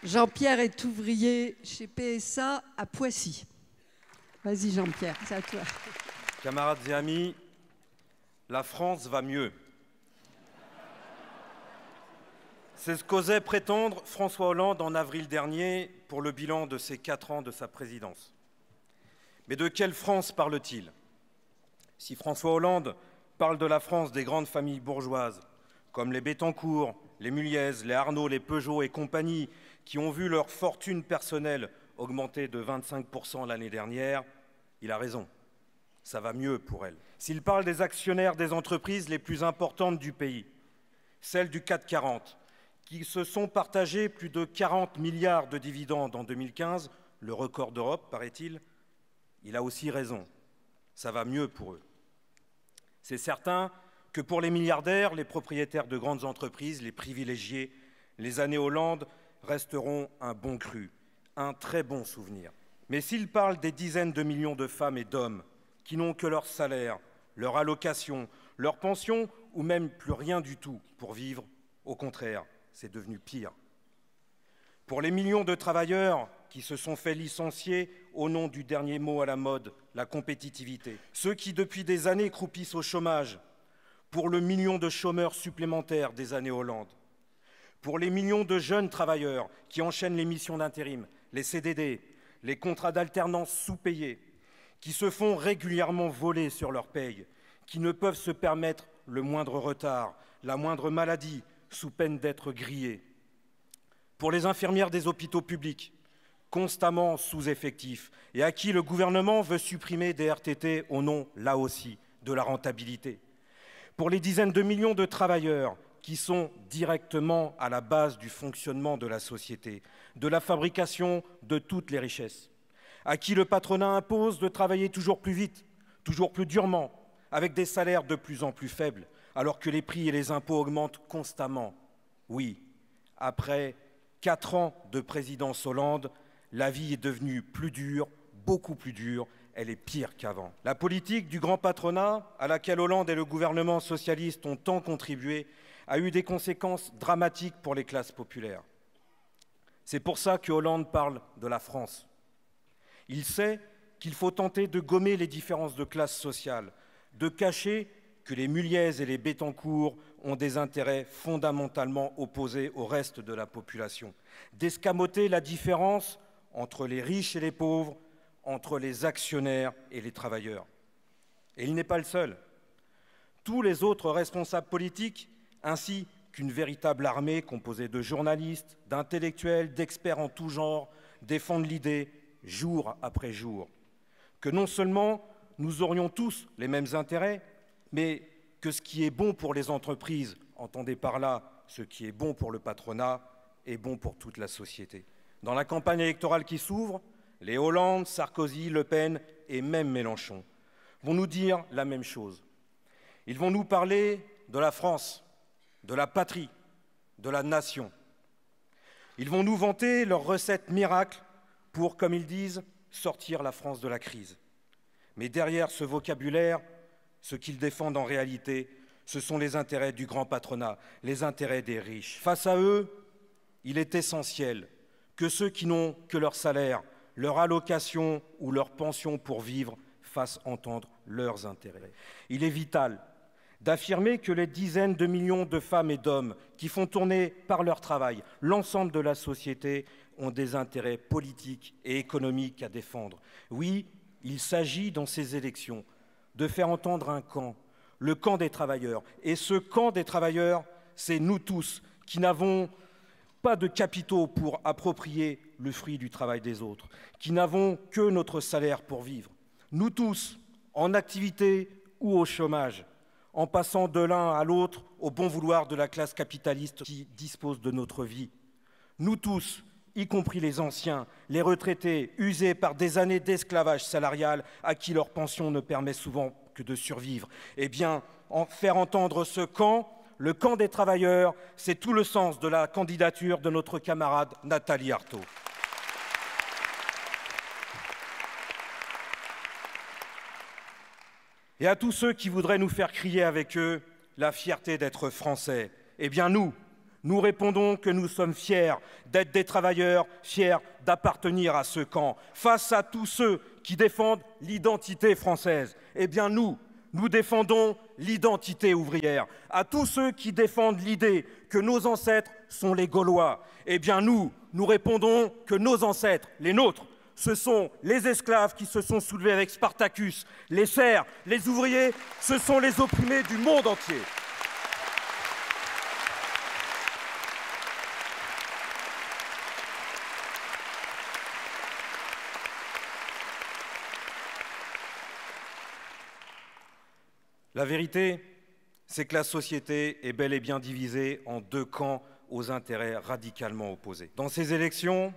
Jean-Pierre est ouvrier chez PSA à Poissy. Vas-y Jean-Pierre, c'est à toi. Camarades et amis, la France va mieux. C'est ce qu'osait prétendre François Hollande en avril dernier pour le bilan de ses 4 ans de sa présidence. Mais de quelle France parle-t-il? Si François Hollande parle de la France des grandes familles bourgeoises, comme les Bettencourt, les Muliez, les Arnault, les Peugeot et compagnie, qui ont vu leur fortune personnelle augmenter de 25% l'année dernière, il a raison. Ça va mieux pour elles. S'il parle des actionnaires des entreprises les plus importantes du pays, celles du CAC 40, qui se sont partagées plus de 40 milliards de dividendes en 2015, le record d'Europe, paraît-il, il a aussi raison. Ça va mieux pour eux. C'est certain que pour les milliardaires, les propriétaires de grandes entreprises, les privilégiés, les années Hollande resteront un bon cru, un très bon souvenir. Mais s'il parle des dizaines de millions de femmes et d'hommes qui n'ont que leur salaire, leur allocation, leur pension ou même plus rien du tout pour vivre, au contraire, c'est devenu pire. Pour les millions de travailleurs qui se sont fait licencier au nom du dernier mot à la mode, la compétitivité, ceux qui depuis des années croupissent au chômage, pour le million de chômeurs supplémentaires des années Hollande, pour les millions de jeunes travailleurs qui enchaînent les missions d'intérim, les CDD, les contrats d'alternance sous-payés, qui se font régulièrement voler sur leur paye, qui ne peuvent se permettre le moindre retard, la moindre maladie, sous peine d'être grillés. Pour les infirmières des hôpitaux publics, constamment sous-effectifs, et à qui le gouvernement veut supprimer des RTT au nom, là aussi, de la rentabilité. Pour les dizaines de millions de travailleurs qui sont directement à la base du fonctionnement de la société, de la fabrication de toutes les richesses, à qui le patronat impose de travailler toujours plus vite, toujours plus durement, avec des salaires de plus en plus faibles, alors que les prix et les impôts augmentent constamment. Oui, après 4 ans de présidence Hollande, la vie est devenue plus dure, beaucoup plus dure, elle est pire qu'avant. La politique du grand patronat, à laquelle Hollande et le gouvernement socialiste ont tant contribué, a eu des conséquences dramatiques pour les classes populaires. C'est pour ça que Hollande parle de la France. Il sait qu'il faut tenter de gommer les différences de classe sociale, de cacher que les Muliez et les Bettencourt ont des intérêts fondamentalement opposés au reste de la population, d'escamoter la différence entre les riches et les pauvres, entre les actionnaires et les travailleurs. Et il n'est pas le seul. Tous les autres responsables politiques, ainsi qu'une véritable armée composée de journalistes, d'intellectuels, d'experts en tout genre, défendent l'idée, jour après jour, que non seulement nous aurions tous les mêmes intérêts, mais que ce qui est bon pour les entreprises, entendez par là ce qui est bon pour le patronat, est bon pour toute la société. Dans la campagne électorale qui s'ouvre, les Hollande, Sarkozy, Le Pen et même Mélenchon vont nous dire la même chose. Ils vont nous parler de la France, de la patrie, de la nation. Ils vont nous vanter leurs recettes miracles pour, comme ils disent, sortir la France de la crise. Mais derrière ce vocabulaire, ce qu'ils défendent en réalité, ce sont les intérêts du grand patronat, les intérêts des riches. Face à eux, il est essentiel que ceux qui n'ont que leur salaire, leur allocation ou leur pension pour vivre fassent entendre leurs intérêts. Il est vital d'affirmer que les dizaines de millions de femmes et d'hommes qui font tourner par leur travail l'ensemble de la société ont des intérêts politiques et économiques à défendre. Oui, il s'agit dans ces élections de faire entendre un camp, le camp des travailleurs. Et ce camp des travailleurs, c'est nous tous qui n'avons pas de capitaux pour approprier le fruit du travail des autres, qui n'avons que notre salaire pour vivre. Nous tous, en activité ou au chômage, en passant de l'un à l'autre au bon vouloir de la classe capitaliste qui dispose de notre vie. Nous tous, y compris les anciens, les retraités, usés par des années d'esclavage salarial à qui leur pension ne permet souvent que de survivre. Eh bien, faire entendre ce camp, le camp des travailleurs, c'est tout le sens de la candidature de notre camarade Nathalie Arthaud. Et à tous ceux qui voudraient nous faire crier avec eux la fierté d'être français, eh bien nous, Nous répondons que nous sommes fiers d'être des travailleurs, fiers d'appartenir à ce camp. Face à tous ceux qui défendent l'identité française, eh bien nous défendons l'identité ouvrière. À tous ceux qui défendent l'idée que nos ancêtres sont les Gaulois, eh bien nous répondons que nos ancêtres, les nôtres, ce sont les esclaves qui se sont soulevés avec Spartacus, les serfs, les ouvriers, ce sont les opprimés du monde entier. La vérité, c'est que la société est bel et bien divisée en deux camps aux intérêts radicalement opposés. Dans ces élections,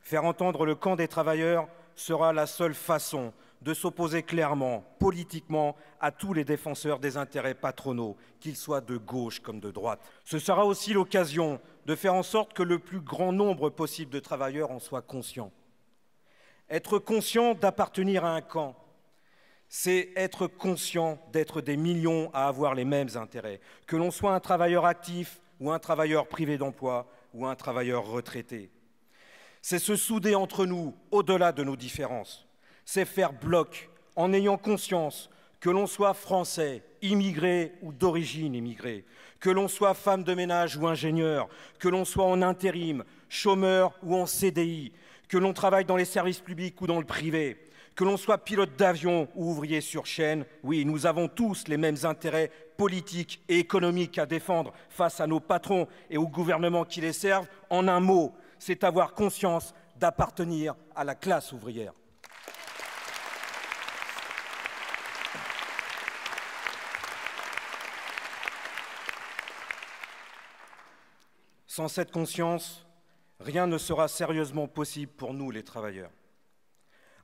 faire entendre le camp des travailleurs sera la seule façon de s'opposer clairement, politiquement, à tous les défenseurs des intérêts patronaux, qu'ils soient de gauche comme de droite. Ce sera aussi l'occasion de faire en sorte que le plus grand nombre possible de travailleurs en soient conscients. Être conscient d'appartenir à un camp, c'est être conscient d'être des millions à avoir les mêmes intérêts, que l'on soit un travailleur actif ou un travailleur privé d'emploi ou un travailleur retraité. C'est se souder entre nous, au-delà de nos différences. C'est faire bloc en ayant conscience que l'on soit français, immigré ou d'origine immigrée, que l'on soit femme de ménage ou ingénieur, que l'on soit en intérim, chômeur ou en CDI, que l'on travaille dans les services publics ou dans le privé, que l'on soit pilote d'avion ou ouvrier sur chaîne, oui, nous avons tous les mêmes intérêts politiques et économiques à défendre face à nos patrons et aux gouvernements qui les servent. En un mot, c'est avoir conscience d'appartenir à la classe ouvrière. Sans cette conscience, rien ne sera sérieusement possible pour nous, les travailleurs.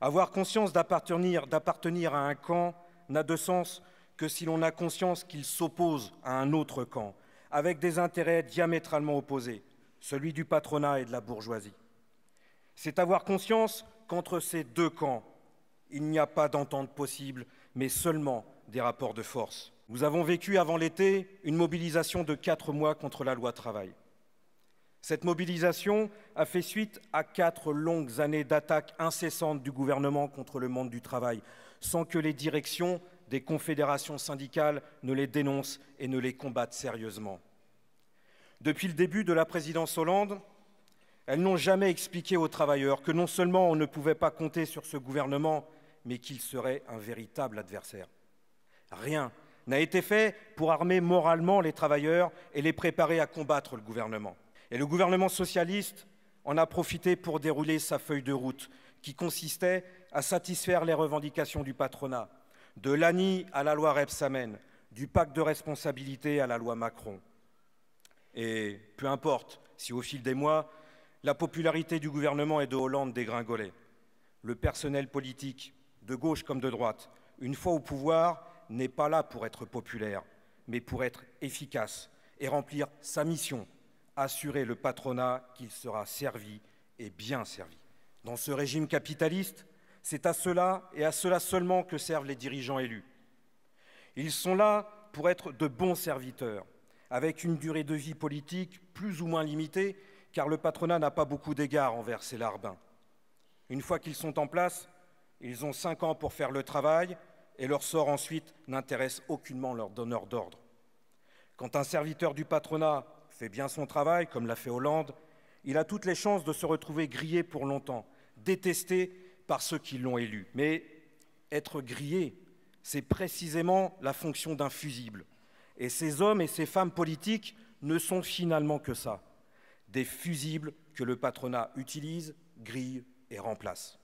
Avoir conscience d'appartenir à un camp n'a de sens que si l'on a conscience qu'il s'oppose à un autre camp, avec des intérêts diamétralement opposés, celui du patronat et de la bourgeoisie. C'est avoir conscience qu'entre ces deux camps, il n'y a pas d'entente possible, mais seulement des rapports de force. Nous avons vécu avant l'été une mobilisation de 4 mois contre la loi travail. Cette mobilisation a fait suite à 4 longues années d'attaques incessantes du gouvernement contre le monde du travail, sans que les directions des confédérations syndicales ne les dénoncent et ne les combattent sérieusement. Depuis le début de la présidence Hollande, elles n'ont jamais expliqué aux travailleurs que non seulement on ne pouvait pas compter sur ce gouvernement, mais qu'il serait un véritable adversaire. Rien n'a été fait pour armer moralement les travailleurs et les préparer à combattre le gouvernement. Et le gouvernement socialiste en a profité pour dérouler sa feuille de route qui consistait à satisfaire les revendications du patronat, de l'ANI à la loi Rebsamen, du pacte de responsabilité à la loi Macron. Et peu importe si au fil des mois, la popularité du gouvernement et de Hollande dégringolait. Le personnel politique, de gauche comme de droite, une fois au pouvoir, n'est pas là pour être populaire, mais pour être efficace et remplir sa mission, assurer le patronat qu'il sera servi et bien servi. Dans ce régime capitaliste, c'est à cela et à cela seulement que servent les dirigeants élus. Ils sont là pour être de bons serviteurs, avec une durée de vie politique plus ou moins limitée, car le patronat n'a pas beaucoup d'égards envers ses larbins. Une fois qu'ils sont en place, ils ont 5 ans pour faire le travail et leur sort ensuite n'intéresse aucunement leur donneur d'ordre. Quand un serviteur du patronat fait bien son travail, comme l'a fait Hollande, il a toutes les chances de se retrouver grillé pour longtemps, détesté par ceux qui l'ont élu. Mais être grillé, c'est précisément la fonction d'un fusible. Et ces hommes et ces femmes politiques ne sont finalement que ça, des fusibles que le patronat utilise, grille et remplace.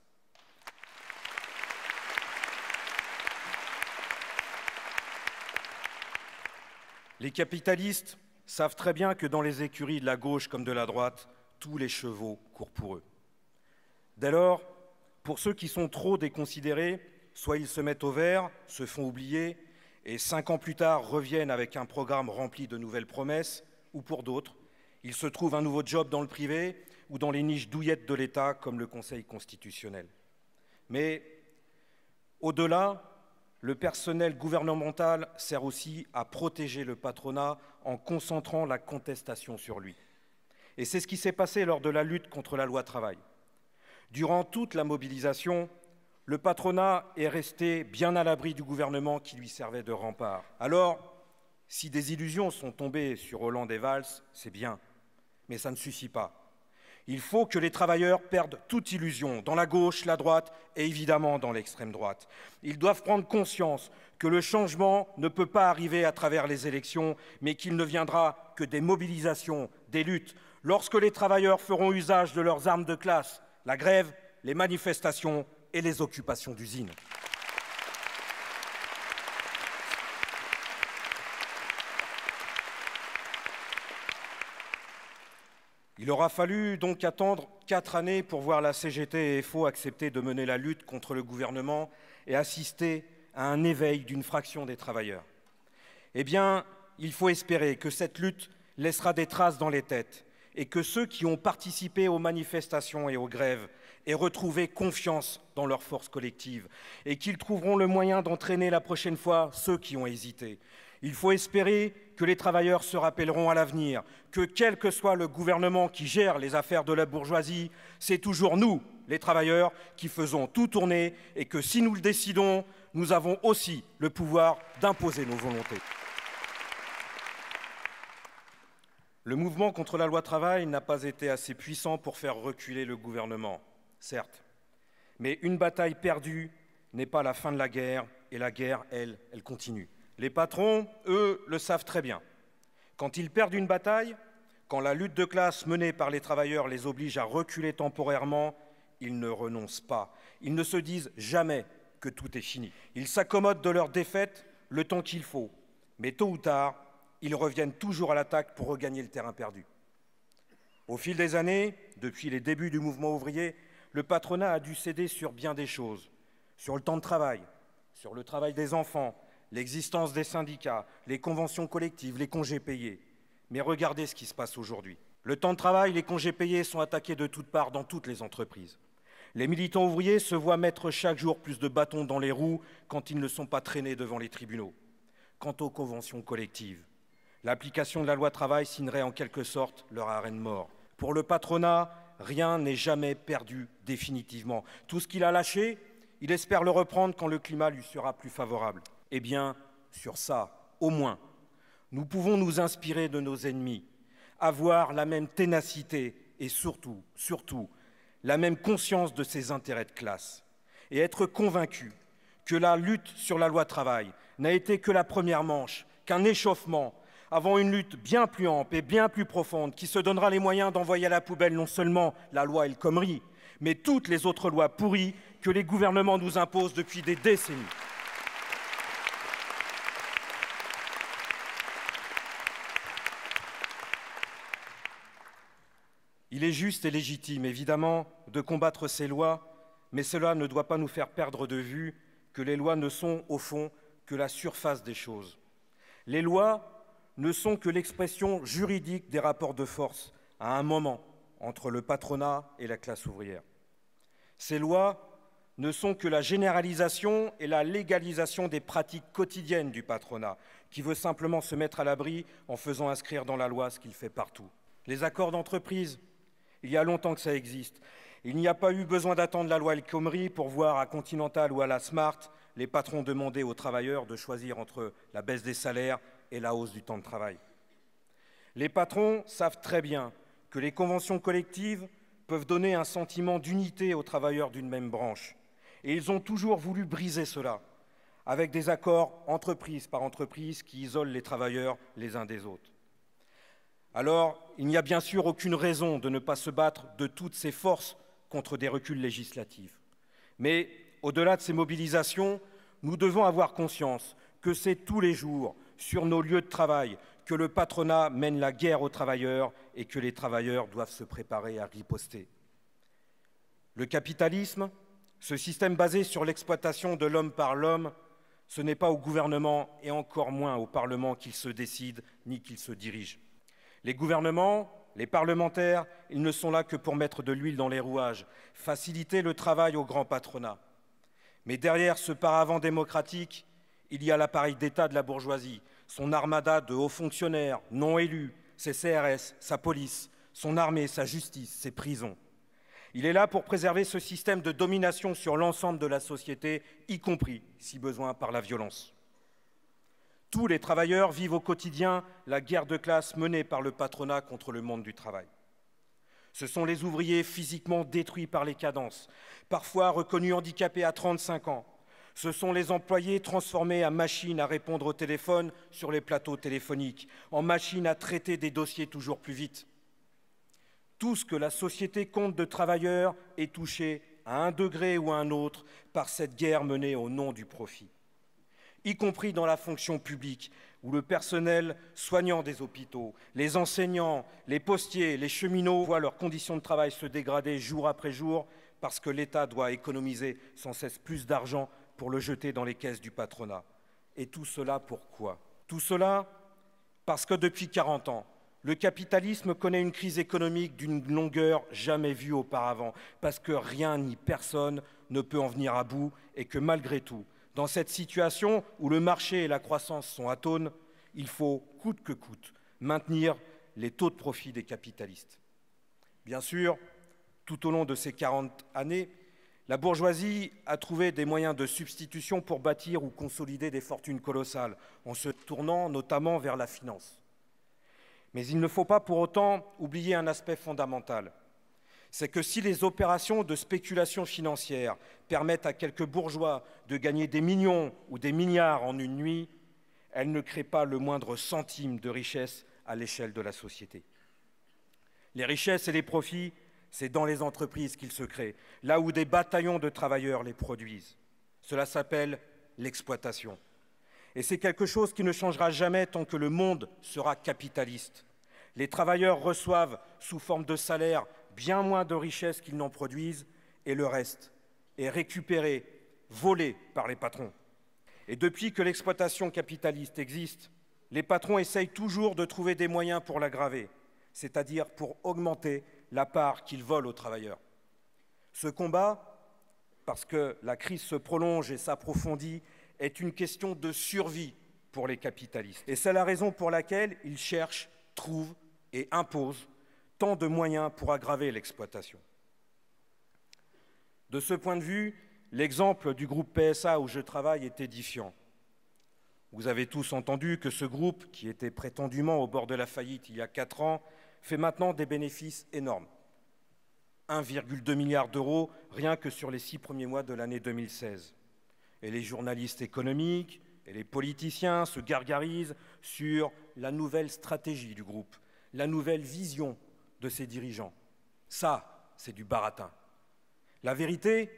Les capitalistes savent très bien que dans les écuries de la gauche comme de la droite, tous les chevaux courent pour eux. Dès lors, pour ceux qui sont trop déconsidérés, soit ils se mettent au vert, se font oublier, et 5 ans plus tard reviennent avec un programme rempli de nouvelles promesses, ou pour d'autres, ils se trouvent un nouveau job dans le privé ou dans les niches douillettes de l'État comme le Conseil constitutionnel. Mais au-delà, le personnel gouvernemental sert aussi à protéger le patronat en concentrant la contestation sur lui. Et c'est ce qui s'est passé lors de la lutte contre la loi travail. Durant toute la mobilisation, le patronat est resté bien à l'abri du gouvernement qui lui servait de rempart. Alors, si des illusions sont tombées sur Hollande et Valls, c'est bien, mais ça ne suffit pas. Il faut que les travailleurs perdent toute illusion dans la gauche, la droite et évidemment dans l'extrême droite. Ils doivent prendre conscience que le changement ne peut pas arriver à travers les élections, mais qu'il ne viendra que des mobilisations, des luttes, lorsque les travailleurs feront usage de leurs armes de classe, la grève, les manifestations et les occupations d'usines. Il aura fallu donc attendre 4 années pour voir la CGT et FO accepter de mener la lutte contre le gouvernement et assister à un éveil d'une fraction des travailleurs. Eh bien, il faut espérer que cette lutte laissera des traces dans les têtes et que ceux qui ont participé aux manifestations et aux grèves aient retrouvé confiance dans leur force collective et qu'ils trouveront le moyen d'entraîner la prochaine fois ceux qui ont hésité. Il faut espérer que les travailleurs se rappelleront à l'avenir que quel que soit le gouvernement qui gère les affaires de la bourgeoisie, c'est toujours nous, les travailleurs, qui faisons tout tourner et que si nous le décidons, nous avons aussi le pouvoir d'imposer nos volontés. Le mouvement contre la loi travail n'a pas été assez puissant pour faire reculer le gouvernement, certes. Mais une bataille perdue n'est pas la fin de la guerre et la guerre, elle continue. Les patrons, eux, le savent très bien. Quand ils perdent une bataille, quand la lutte de classe menée par les travailleurs les oblige à reculer temporairement, ils ne renoncent pas. Ils ne se disent jamais que tout est fini. Ils s'accommodent de leur défaite le temps qu'il faut. Mais tôt ou tard, ils reviennent toujours à l'attaque pour regagner le terrain perdu. Au fil des années, depuis les débuts du mouvement ouvrier, le patronat a dû céder sur bien des choses. Sur le temps de travail, sur le travail des enfants, l'existence des syndicats, les conventions collectives, les congés payés. Mais regardez ce qui se passe aujourd'hui. Le temps de travail, les congés payés sont attaqués de toutes parts dans toutes les entreprises. Les militants ouvriers se voient mettre chaque jour plus de bâtons dans les roues quand ils ne sont pas traînés devant les tribunaux. Quant aux conventions collectives, l'application de la loi travail signerait en quelque sorte leur arrêt de mort. Pour le patronat, rien n'est jamais perdu définitivement. Tout ce qu'il a lâché, il espère le reprendre quand le climat lui sera plus favorable. Eh bien, sur ça, au moins, nous pouvons nous inspirer de nos ennemis, avoir la même ténacité et surtout, la même conscience de ses intérêts de classe et être convaincus que la lutte sur la loi travail n'a été que la première manche, qu'un échauffement avant une lutte bien plus ample et bien plus profonde qui se donnera les moyens d'envoyer à la poubelle non seulement la loi El Khomri, mais toutes les autres lois pourries que les gouvernements nous imposent depuis des décennies. Il est juste et légitime, évidemment, de combattre ces lois, mais cela ne doit pas nous faire perdre de vue que les lois ne sont, au fond, que la surface des choses. Les lois ne sont que l'expression juridique des rapports de force à un moment entre le patronat et la classe ouvrière. Ces lois ne sont que la généralisation et la légalisation des pratiques quotidiennes du patronat, qui veut simplement se mettre à l'abri en faisant inscrire dans la loi ce qu'il fait partout. Les accords d'entreprise, il y a longtemps que ça existe. Il n'y a pas eu besoin d'attendre la loi El Khomri pour voir à Continental ou à la Smart les patrons demander aux travailleurs de choisir entre la baisse des salaires et la hausse du temps de travail. Les patrons savent très bien que les conventions collectives peuvent donner un sentiment d'unité aux travailleurs d'une même branche. Et ils ont toujours voulu briser cela, avec des accords entreprise par entreprise qui isolent les travailleurs les uns des autres. Alors, il n'y a bien sûr aucune raison de ne pas se battre de toutes ses forces contre des reculs législatifs. Mais au-delà de ces mobilisations, nous devons avoir conscience que c'est tous les jours, sur nos lieux de travail, que le patronat mène la guerre aux travailleurs et que les travailleurs doivent se préparer à riposter. Le capitalisme, ce système basé sur l'exploitation de l'homme par l'homme, ce n'est pas au gouvernement et encore moins au Parlement qu'il se décide ni qu'il se dirige. Les gouvernements, les parlementaires, ils ne sont là que pour mettre de l'huile dans les rouages, faciliter le travail au grand patronat. Mais derrière ce paravent démocratique, Il y a l'appareil d'État de la bourgeoisie, son armada de hauts fonctionnaires non élus, ses CRS, sa police, son armée, sa justice, ses prisons. Il est là pour préserver ce système de domination sur l'ensemble de la société, y compris, si besoin, par la violence. Tous les travailleurs vivent au quotidien la guerre de classe menée par le patronat contre le monde du travail. Ce sont les ouvriers physiquement détruits par les cadences, parfois reconnus handicapés à 35 ans. Ce sont les employés transformés en machines à répondre au téléphone sur les plateaux téléphoniques, en machines à traiter des dossiers toujours plus vite. Tout ce que la société compte de travailleurs est touché à un degré ou à un autre par cette guerre menée au nom du profit, y compris dans la fonction publique, où le personnel soignant des hôpitaux, les enseignants, les postiers, les cheminots voient leurs conditions de travail se dégrader jour après jour parce que l'État doit économiser sans cesse plus d'argent pour le jeter dans les caisses du patronat. Et tout cela pourquoi? Tout cela parce que depuis 40 ans, le capitalisme connaît une crise économique d'une longueur jamais vue auparavant, parce que rien ni personne ne peut en venir à bout et que malgré tout, dans cette situation où le marché et la croissance sont atones, il faut, coûte que coûte, maintenir les taux de profit des capitalistes. Bien sûr, tout au long de ces 40 années, la bourgeoisie a trouvé des moyens de substitution pour bâtir ou consolider des fortunes colossales, en se tournant notamment vers la finance. Mais il ne faut pas pour autant oublier un aspect fondamental. C'est que si les opérations de spéculation financière permettent à quelques bourgeois de gagner des millions ou des milliards en une nuit, elles ne créent pas le moindre centime de richesse à l'échelle de la société. Les richesses et les profits, c'est dans les entreprises qu'ils se créent, là où des bataillons de travailleurs les produisent. Cela s'appelle l'exploitation. Et c'est quelque chose qui ne changera jamais tant que le monde sera capitaliste. Les travailleurs reçoivent sous forme de salaire bien moins de richesses qu'ils n'en produisent, et le reste est récupéré, volé par les patrons. Et depuis que l'exploitation capitaliste existe, les patrons essayent toujours de trouver des moyens pour l'aggraver, c'est-à-dire pour augmenter la part qu'ils volent aux travailleurs. Ce combat, parce que la crise se prolonge et s'approfondit, est une question de survie pour les capitalistes. Et c'est la raison pour laquelle ils cherchent, trouvent et imposent tant de moyens pour aggraver l'exploitation. De ce point de vue, l'exemple du groupe PSA où je travaille est édifiant. Vous avez tous entendu que ce groupe, qui était prétendument au bord de la faillite il y a 4 ans, fait maintenant des bénéfices énormes. 1,2 milliard d'euros rien que sur les 6 premiers mois de l'année 2016. Et les journalistes économiques et les politiciens se gargarisent sur la nouvelle stratégie du groupe, la nouvelle vision de ses dirigeants. Ça, c'est du baratin. La vérité,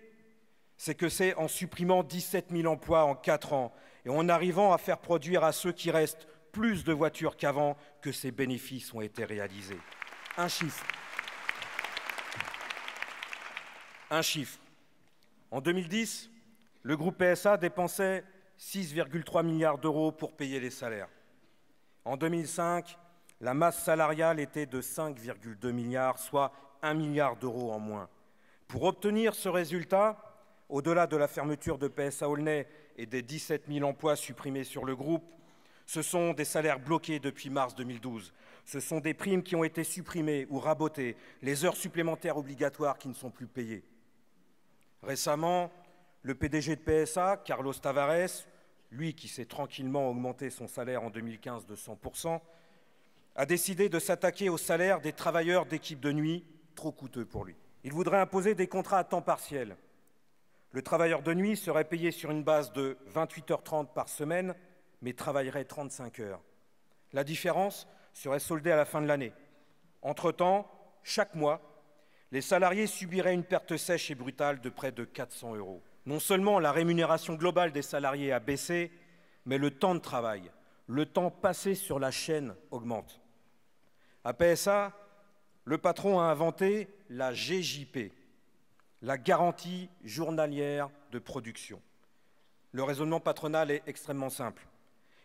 c'est que c'est en supprimant 17 000 emplois en 4 ans et en arrivant à faire produire à ceux qui restent plus de voitures qu'avant que ces bénéfices ont été réalisés. Un chiffre. En 2010, le groupe PSA dépensait 6,3 milliards d'euros pour payer les salaires. En 2005, la masse salariale était de 5,2 milliards, soit 1 milliard d'euros en moins. Pour obtenir ce résultat, au-delà de la fermeture de PSA Aulnay et des 17 000 emplois supprimés sur le groupe, ce sont des salaires bloqués depuis mars 2012. Ce sont des primes qui ont été supprimées ou rabotées, les heures supplémentaires obligatoires qui ne sont plus payées. Récemment, le PDG de PSA, Carlos Tavares, lui qui s'est tranquillement augmenté son salaire en 2015 de 100%, a décidé de s'attaquer au salaire des travailleurs d'équipe de nuit, trop coûteux pour lui. Il voudrait imposer des contrats à temps partiel. Le travailleur de nuit serait payé sur une base de 28h30 par semaine, mais travaillerait 35 heures. La différence serait soldée à la fin de l'année. Entre-temps, chaque mois, les salariés subiraient une perte sèche et brutale de près de 400 euros. Non seulement la rémunération globale des salariés a baissé, mais le temps de travail, le temps passé sur la chaîne augmente. À PSA, le patron a inventé la GJP, la garantie journalière de production. Le raisonnement patronal est extrêmement simple.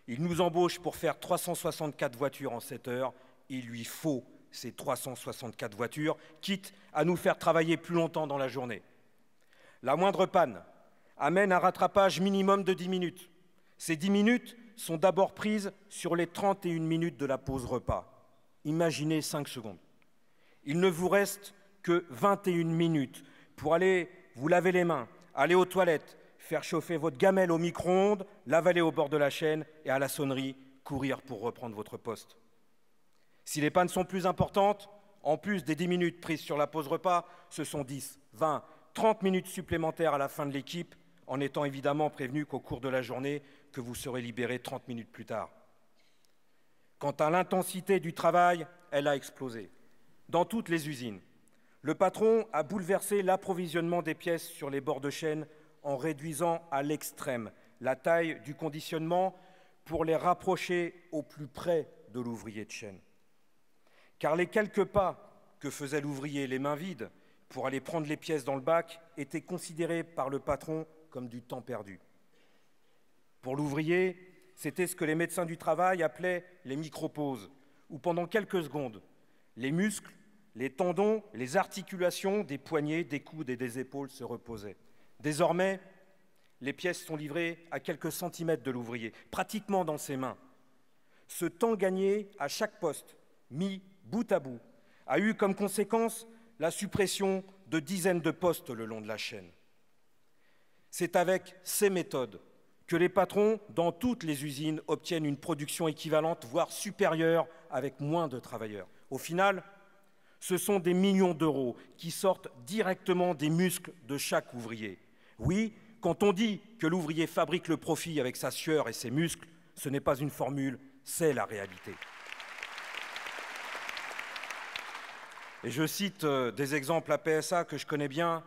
Il nous embauche pour faire 364 voitures en 7 heures. Il lui faut ces 364 voitures, quitte à nous faire travailler plus longtemps dans la journée. La moindre panne amène un rattrapage minimum de 10 minutes. Ces 10 minutes sont d'abord prises sur les 31 minutes de la pause repas. Imaginez 5 secondes. Il ne vous reste que 21 minutes pour aller vous laver les mains, aller aux toilettes, faire chauffer votre gamelle au micro-ondes, l'avaler au bord de la chaîne et à la sonnerie, courir pour reprendre votre poste. Si les pannes sont plus importantes, en plus des 10 minutes prises sur la pause repas, ce sont 10, 20, 30 minutes supplémentaires à la fin de l'équipe, en étant évidemment prévenu qu'au cours de la journée, que vous serez libéré 30 minutes plus tard. Quant à l'intensité du travail, elle a explosé. Dans toutes les usines, le patron a bouleversé l'approvisionnement des pièces sur les bords de chaîne en réduisant à l'extrême la taille du conditionnement pour les rapprocher au plus près de l'ouvrier de chaîne. Car les quelques pas que faisait l'ouvrier les mains vides pour aller prendre les pièces dans le bac étaient considérés par le patron comme du temps perdu. Pour l'ouvrier, c'était ce que les médecins du travail appelaient les micro-pauses, où pendant quelques secondes, les muscles, les tendons, les articulations des poignets, des coudes et des épaules se reposaient. Désormais, les pièces sont livrées à quelques centimètres de l'ouvrier, pratiquement dans ses mains. Ce temps gagné à chaque poste, mis bout à bout, a eu comme conséquence la suppression de dizaines de postes le long de la chaîne. C'est avec ces méthodes que les patrons, dans toutes les usines, obtiennent une production équivalente, voire supérieure, avec moins de travailleurs. Au final, ce sont des millions d'euros qui sortent directement des muscles de chaque ouvrier. Oui, quand on dit que l'ouvrier fabrique le profit avec sa sueur et ses muscles, ce n'est pas une formule, c'est la réalité. Et je cite des exemples à PSA que je connais bien,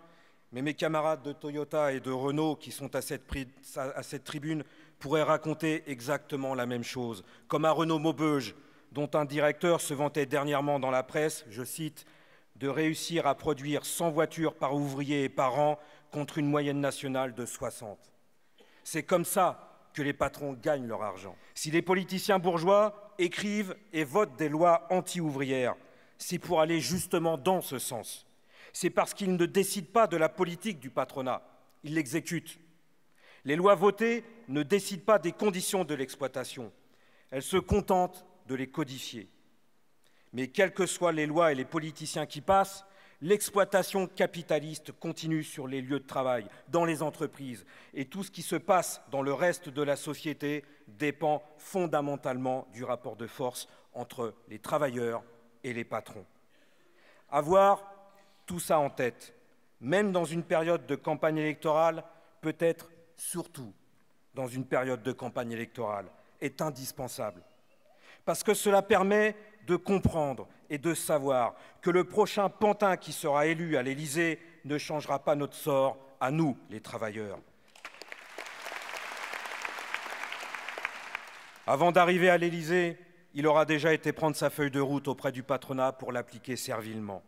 mais mes camarades de Toyota et de Renault qui sont à cette tribune pourraient raconter exactement la même chose. Comme à Renault Maubeuge, dont un directeur se vantait dernièrement dans la presse, je cite, de réussir à produire 100 voitures par ouvrier et par an contre une moyenne nationale de 60. C'est comme ça que les patrons gagnent leur argent. Si les politiciens bourgeois écrivent et votent des lois anti-ouvrières, c'est pour aller justement dans ce sens. C'est parce qu'ils ne décident pas de la politique du patronat, ils l'exécutent. Les lois votées ne décident pas des conditions de l'exploitation, elles se contentent de les codifier. Mais quelles que soient les lois et les politiciens qui passent, l'exploitation capitaliste continue sur les lieux de travail, dans les entreprises, et tout ce qui se passe dans le reste de la société dépend fondamentalement du rapport de force entre les travailleurs et les patrons. Avoir tout ça en tête, même dans une période de campagne électorale, peut-être surtout dans une période de campagne électorale, est indispensable. Parce que cela permet de comprendre et de savoir que le prochain pantin qui sera élu à l'Élysée ne changera pas notre sort à nous, les travailleurs. Avant d'arriver à l'Élysée, il aura déjà été prendre sa feuille de route auprès du patronat pour l'appliquer servilement.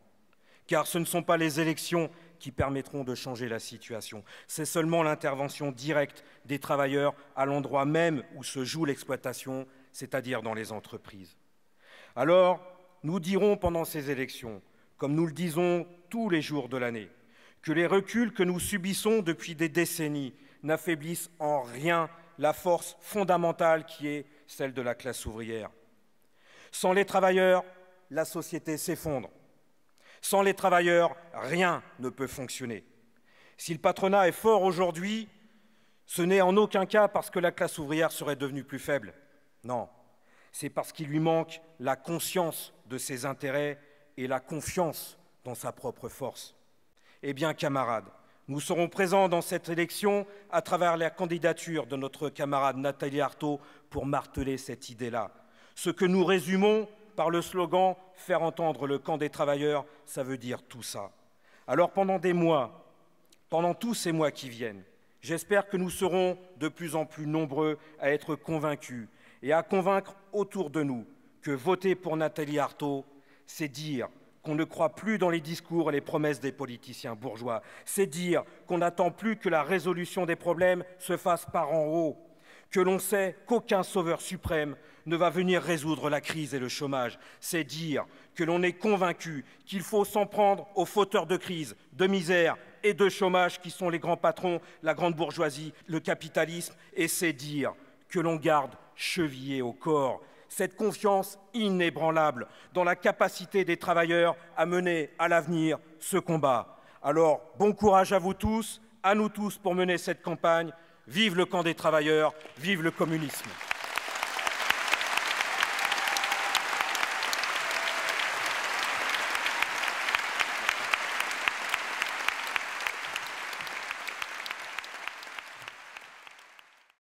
Car ce ne sont pas les élections qui permettront de changer la situation. C'est seulement l'intervention directe des travailleurs à l'endroit même où se joue l'exploitation, c'est-à-dire dans les entreprises. Alors, nous dirons pendant ces élections, comme nous le disons tous les jours de l'année, que les reculs que nous subissons depuis des décennies n'affaiblissent en rien la force fondamentale qui est celle de la classe ouvrière. Sans les travailleurs, la société s'effondre. Sans les travailleurs, rien ne peut fonctionner. Si le patronat est fort aujourd'hui, ce n'est en aucun cas parce que la classe ouvrière serait devenue plus faible. Non, c'est parce qu'il lui manque la conscience de ses intérêts et la confiance dans sa propre force. Eh bien, camarades, nous serons présents dans cette élection à travers la candidature de notre camarade Nathalie Arthaud pour marteler cette idée-là. Ce que nous résumons par le slogan « Faire entendre le camp des travailleurs », ça veut dire tout ça. Alors pendant des mois, pendant tous ces mois qui viennent, j'espère que nous serons de plus en plus nombreux à être convaincus et à convaincre autour de nous que voter pour Nathalie Arthaud, c'est dire qu'on ne croit plus dans les discours et les promesses des politiciens bourgeois. C'est dire qu'on n'attend plus que la résolution des problèmes se fasse par en haut, que l'on sait qu'aucun sauveur suprême ne va venir résoudre la crise et le chômage. C'est dire que l'on est convaincu qu'il faut s'en prendre aux fauteurs de crise, de misère et de chômage qui sont les grands patrons, la grande bourgeoisie, le capitalisme. Et c'est dire que l'on garde chevillée au corps, cette confiance inébranlable dans la capacité des travailleurs à mener à l'avenir ce combat. Alors, bon courage à vous tous, à nous tous pour mener cette campagne. Vive le camp des travailleurs, vive le communisme.